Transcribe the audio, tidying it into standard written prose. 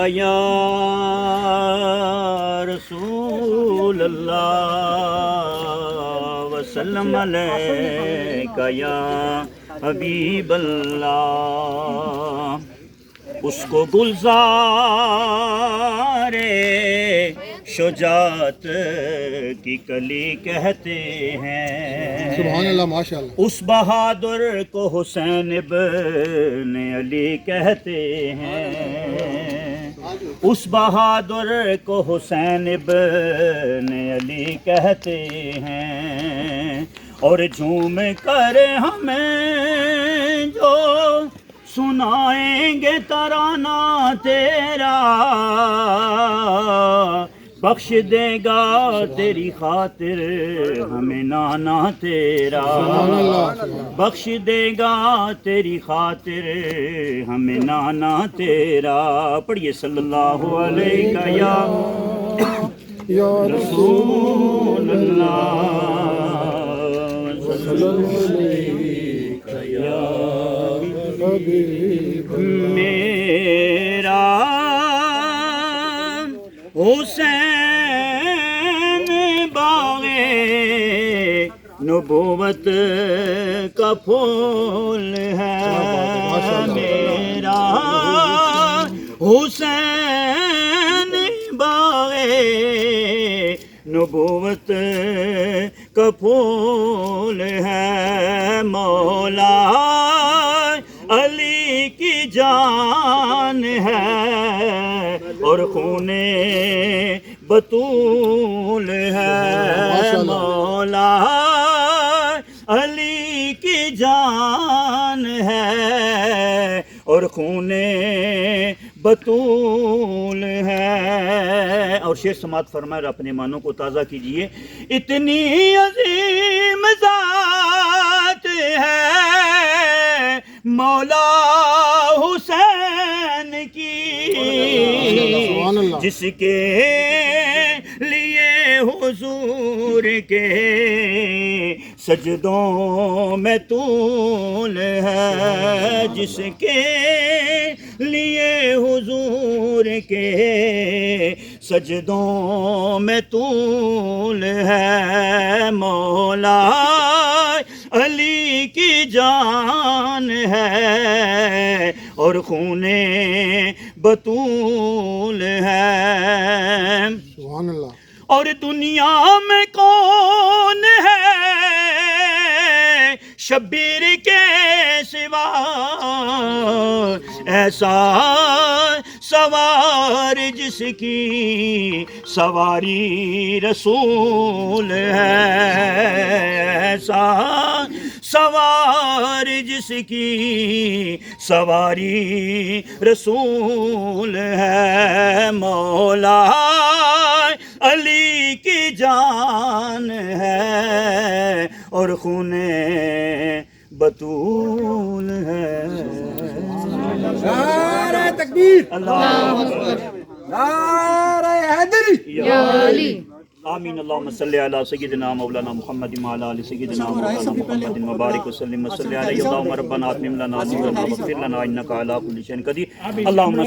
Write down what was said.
یا رسول اللہ وسلم علیک یا حبیب اللہ. اس کو گلزار شجاعت کی کلی کہتے ہیں. سبحان اللہ، ماشاء اللہ. اس بہادر کو حسین ابن علی کہتے ہیں. اس بہادر کو حسین ابن علی کہتے ہیں. اور جھوم کر ہمیں جو سنائیں گے ترانہ تیرا، بخش دے گا تیری خاطر ہمیں نانا تیرا. بخش دے گا تیری خاطر ہمیں نانا تیرا. پڑھیے صلی اللہ علیہ یا رسول اللہ یا میرا حسین باغ نبوت کا پھول ہے. میرا حسین باغ نبوت کا پھول ہے. مولا علی کی جان ہے اور خون بطول ہے. مولا علی کی جان ہے اور خون بطول ہے. اور شعر سماعت فرمائے اپنے معنوں کو تازہ کیجئے. اتنی عظیم ذات ہے مولا حسین کی، جس کے لیے حضور کے سجدوں میں طول ہے. جس کے لیے حضور کے سجدوں میں طول ہے. مولا علی کی جان ہے اور خون بطول ہے. سبحان اللہ. اور دنیا میں کون ہے شبیر کے سوا ایسا سوار جس کی سواری رسول ہے. ایسا سوار جس کی سواری رسول ہے. مولا علی کی جان ہے اور خون بطول ہے. نعرہ تکبیر، اللہ اکبر. نعرہ حیدری یا علی. آمین. اللہم صلی علی سیدنا مولانا محمد وعلی آل سیدنا مولانا محمد مبارک وسلم وصلی علیہ. اللہم ربنا اتمم لنا نورنا واغفر لنا انک علی کل شیء قدیر. اللہم